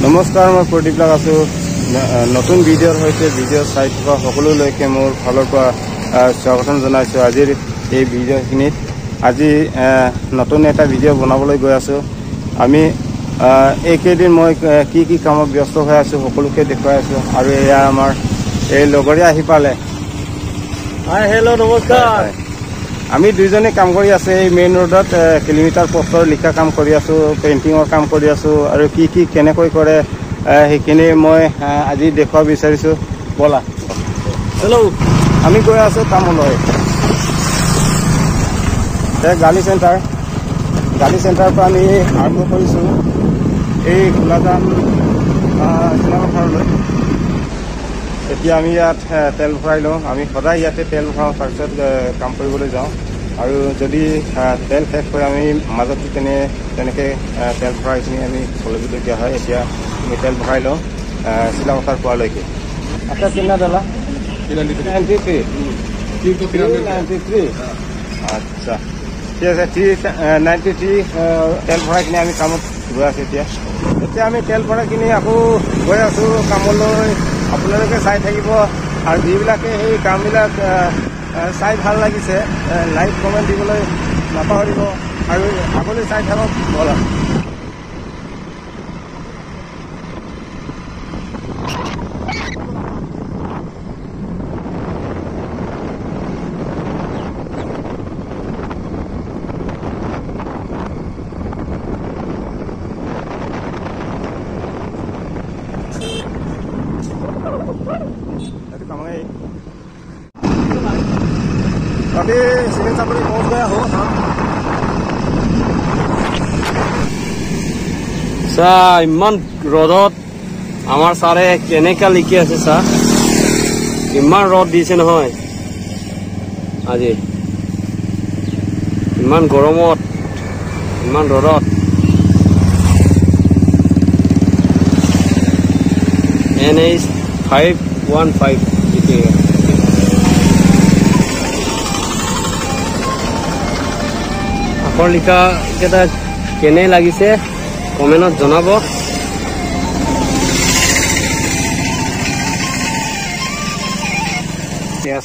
নমস্কাৰ, মই প্ৰদীপ লাগ আছো। নতুন ভিডিঅ'ৰ সৈতে ভিডিঅ' চাই থকা সকলোলৈকে মোৰ ফালৰ পৰা স্বাগতম জনাইছোঁ। আজিৰ এই ভিডিঅ'খিনিত আজি নতুন এটা ভিডিঅ' বনাবলৈ গৈ আছোঁ। আমি এইকেইদিন মই কি কামত ব্যস্ত হৈ আছোঁ সকলোকে দেখুৱাই আছোঁ। আৰু এয়া আমাৰ এই লগৰীয়া আহি পালে। হাই, হেল্ল', নমস্কাৰ। আমি দুইজনে কাম কৰি আছোঁ এই মেইন ৰোডত। কিলোমিটাৰ পষ্টৰ লিখা কাম কৰি আছোঁ, পেইণ্টিঙৰ কাম কৰি আছোঁ। আৰু কি কেনেকৈ কৰে সেইখিনি মই আজি দেখুৱাব বিচাৰিছোঁ। ব'লা। হেল্ল', আমি গৈ আছোঁ কামলৈ। গালি চেণ্টাৰৰ পৰা আমি আৰম্ভ কৰিছোঁ এই গোলাজান চিনেমাঘৰলৈ। এতিয়া আমি ইয়াত তেল ভৰাই লওঁ। আমি সদায় ইয়াতে তেল ভৰাওঁ, তাৰপিছত কাম কৰিবলৈ যাওঁ। আৰু যদি তেল শেষ হয় আমি মাজত তেনেকৈ তেল ভৰাইখিনি আমি চলিবলগীয়া হয়। এতিয়া আমি তেল ভৰাই লওঁ চিলাপথাৰ পোৱালৈকে। আচ্ছা, কিনা দালা 93 আচ্ছা, ঠিক আছে। 93 তেল ভৰাইখিনি আমি কামত গৈ আছোঁ। এতিয়া আমি তেল ভৰাইখিনি আকৌ গৈ আছোঁ কামলৈ। আপোনালোকে চাই থাকিব। আৰু যিবিলাকে সেই কামবিলাক চাই ভাল লাগিছে লাইক কমেণ্ট দিবলৈ নাপাহৰিব। আৰু আগলৈ চাই থাকক। ব'লা। अभी सिविल सप्लाई पहुंच गया हो। ইমান ৰ'দত আমাৰ ছাৰে কেনেকা লিখি আছে ছাৰ। ইমান ৰ'দ দিছে নহয় আজি, ইমান গৰমত, ইমান ৰ'দত। NH 515 লিখি আখৰ লিখা কেইটা কেনে লাগিছে কমেণ্টত জনাব।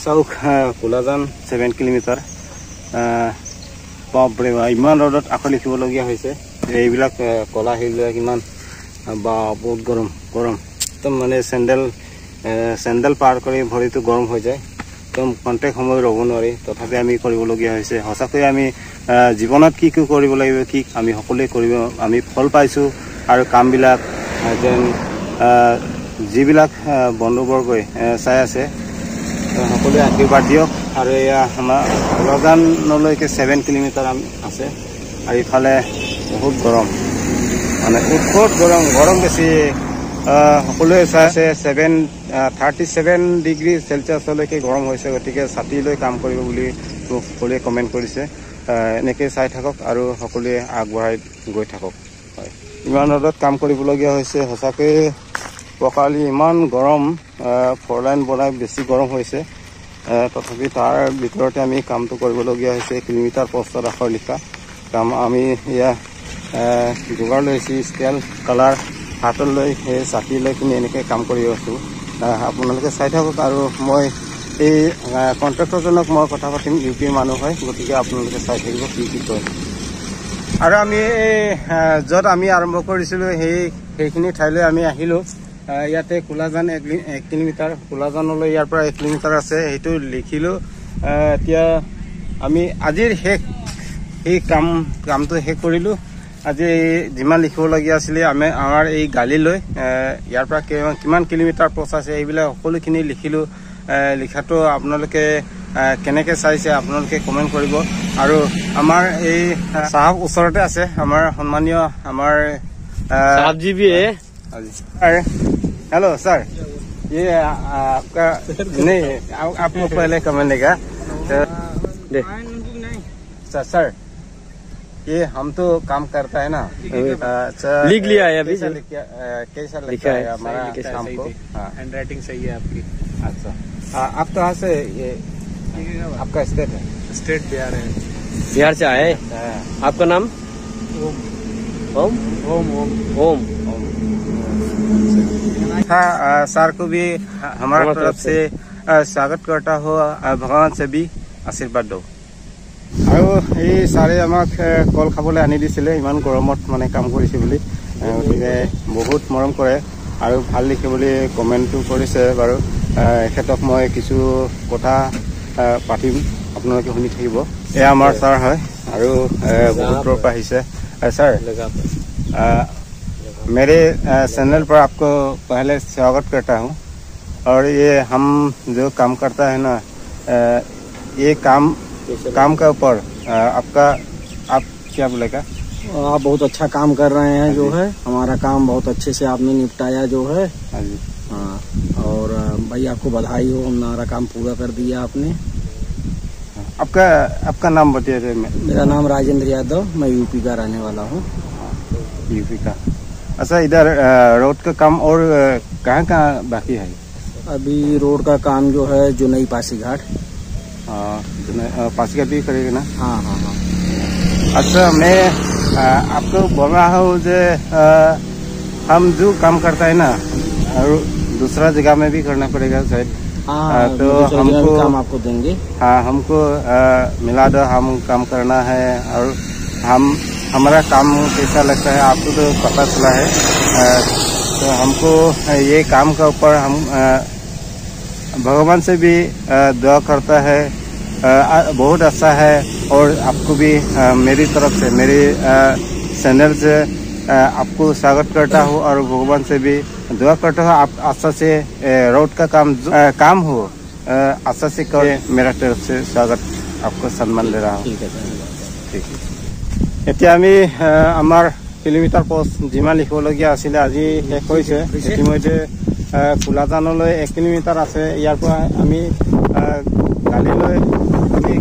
চাওক, গোলাজান 7 কিলোমিটাৰ। বাপৰে বা, ইমান ৰ'দত আখৰ লিখিবলগীয়া হৈছে। এইবিলাক কলা সেইবিলাক ইমান বা বহুত গৰম একদম। মানে চেণ্ডেল পাৰ কৰি ভৰিটো গৰম হৈ যায়। একদম কণ্টেক সময় ৰ'ব নোৱাৰি, তথাপি আমি কৰিবলগীয়া হৈছে। সঁচাকৈ আমি জীৱনত কি কৰিব লাগিব, কি আমি সকলোৱে আমি ফল পাইছোঁ। আৰু কামবিলাক যেন যিবিলাক বন্ধুবৰ্গই চাই আছে সকলোৱে আশীৰ্বাদ দিয়ক। আৰু এয়া আমাৰ গোলাজানলৈকে 7 কিলোমিটাৰ আছে। আৰু ইফালে বহুত গৰম, মানে উৎকট গৰম বেছি। সকলোৱে চাই আছে 37 ডিগ্ৰী চেলচিয়াছলৈকে গৰম হৈছে। গতিকে ছাতি লৈ কাম কৰিব বুলি সকলোৱে কমেণ্ট কৰিছে। এনেকৈ চাই থাকক আৰু সকলোৱে আগবঢ়াই গৈ থাকক। হয়, ইমান ৰ'দত কাম কৰিবলগীয়া হৈছে। সঁচাকৈ পকালি ইমান গৰম। 4 লাইন বনাই বেছি গৰম হৈছে। তথাপি তাৰ ভিতৰতে আমি কামটো কৰিবলগীয়া হৈছে। কিলোমিটাৰ পষ্টত আখৰ লিখা কাম আমি এয়া যোগাৰ লৈছোঁ। স্কেল কালাৰ হাতত লৈ সেই ছাতি লৈ কিনি এনেকৈ কাম কৰি আছোঁ। আপোনালোকে চাই থাকক। আৰু মই এই কণ্ট্ৰেক্টৰজনক মই কথা পাতিম, UP মানুহ হয়। গতিকে আপোনালোকে চাই থাকিব কি কয়। আৰু আমি য'ত আমি আৰম্ভ কৰিছিলোঁ সেইখিনি ঠাইলৈ আমি আহিলোঁ। ইয়াতে গোলাজান 1 কিলোমিটাৰ, গোলাজানলৈ ইয়াৰ পৰা 1 কিলোমিটাৰ আছে, সেইটো লিখিলোঁ। এতিয়া আমি আজিৰ সেই কামটো শেষ কৰিলোঁ। আজি যিমান লিখিবলগীয়া আছিলে আমাৰ এই গাড়ীলৈ ইয়াৰ পৰা কিমান কিলোমিটাৰ পথ আছে এইবিলাক সকলোখিনি লিখিলোঁ। লিখাটো আপোনালোকে কেনেকৈ চাইছে আপোনালোকে কমেণ্ট কৰিব। আৰু আমাৰ এই চাহাব ওচৰতে আছে, আমাৰ সন্মানীয় আমাৰ साहब जी भी है। हेलो सर, ये आपका नहीं, आपको पहले कमेंट देगा सर। ये हम तो काम करता है ना, लिख लिया है अभी। कैसा लिखा है हमारा काम को? हैंड राइटिंग सही है आपकी। अच्छा, आप कहाँ से? ये आपका स्टेट है? स्टेट बिहार है। बिहार से आए? आपका नाम? ओम। ओम ओम ओम ओम। हाँ सर को भी हमारा तरफ से स्वागत करता हो भगवान से भी आशीर्वाद दो আৰু এই সাৰে আমাক কল খাবলৈ আনি দিছিলে ইমান গৰমত মানে কাম কৰিছে বুলি গতিকে বহুত মৰম কৰে আৰু ভাল লিখে বুলি কমেণ্টটো কৰিছে বাৰু এখেতক মই কিছু কথা পাতিম আপোনালোকে শুনি থাকিব এয়া আমাৰ ছাৰ হয় আৰু বহুত দূৰৰ পৰা আহিছে सर मेरे चैनल पर आपको पहले स्वागत करता हूँ और ये हम जो काम करता है ना ये काम के ऊपर आपका आप क्या बोलेगा आप बहुत अच्छा काम कर रहे हैं जो है हमारा काम बहुत अच्छे से आपने निपटाया जो है हाँ और भाई आपको बधाई हो हमारा काम पूरा कर दिया आपने आपका नाम बताइए मेरा नाम राजेंद्र यादव मैं यूपी का रहने वाला हूँ यूपी का अच्छा इधर रोड का काम और कहाँ बाकी है अभी रोड का काम जो है जुनई पासीघाट पासीघाट भी करेगा ना हाँ हाँ हाँ अच्छा मैं आपको बोल रहा हूँ जो हम जो काम करता है ना और दूसरा जगह में भी करना पड़ेगा शायद हाँ तो हमको काम आपको देंगे हाँ हमको मिला दो हम काम करना है और हमारा काम कैसा लगता है आपको तो पता चला है तो हमको ये काम के ऊपर हम भगवान से भी दुआ करता है बहुत अच्छा है और आपको भी मेरी तरफ से मेरी चैनल से आपको स्वागत करता हूँ और भगवान से भी दुआ करता हूँ आप अच्छा से रोड का काम हो अच्छा से कर मेरा तरफ से स्वागत आपको सम्मान दे रहा हूँ ठीक है ठीक है এতিয়া আমি আমাৰ কিলোমিটাৰ পথ যিমান লিখিবলগীয়া আছিলে আজি শেষ হৈছে ইতিমধ্যে কোলাজানলৈ 1 কিলোমিটাৰ আছে ইয়াৰ পৰা আমি গালিলৈ আমি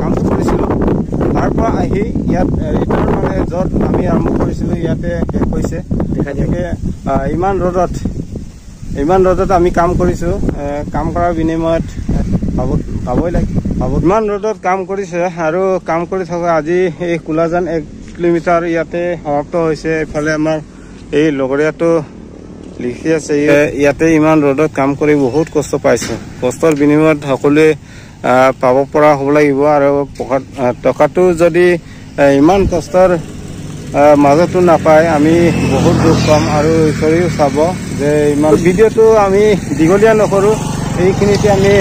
কাম কৰিছিলোঁ তাৰ পৰা আহি ইয়াত ৰিটাৰ্ণ মানে য'ত আমি আৰম্ভ কৰিছিলোঁ ইয়াতে শেষ হৈছে গতিকে ইমান ৰ'দত আমি কাম কৰিছোঁ কাম কৰাৰ বিনিময়ত পাবই লাগে ইমান ৰ'দত কাম কৰিছে আৰু কাম কৰি থকা আজি এই কোলাজান 1 কিলোমিটাৰ ইয়াতে সমাপ্ত হৈছে এফালে আমাৰ এই লগৰীয়াটো লিখি আছে ইয়াতে ইমান ৰ'দত কাম কৰি বহুত কষ্ট পাইছে কষ্টৰ বিনিময়ত সকলোৱে পাব পৰা হ'ব লাগিব আৰু টকাটো যদি ইমান কষ্টৰ মাজতো নাপায় আমি বহুত দুখ পাম আৰু ঈশ্বৰেও চাব যে ইমান ভিডিঅ'টো আমি দীঘলীয়া নকৰোঁ এইখিনিতে আমি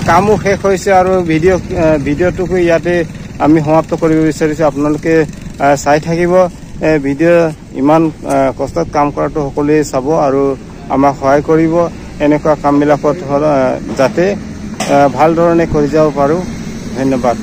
কামো শেষ হৈছে আৰু ভিডিঅ'টোকো ইয়াতে আমি সমাপ্ত কৰিব বিচাৰিছোঁ আপোনালোকে চাই থাকিব ভিডিঅ' ইমান কষ্টত কাম কৰাটো সকলোৱে চাব আৰু আমাক সহায় কৰিব এনেকুৱা কামবিলাকত যাতে ভাল ধৰণে কৰি যাব পাৰোঁ ধন্যবাদ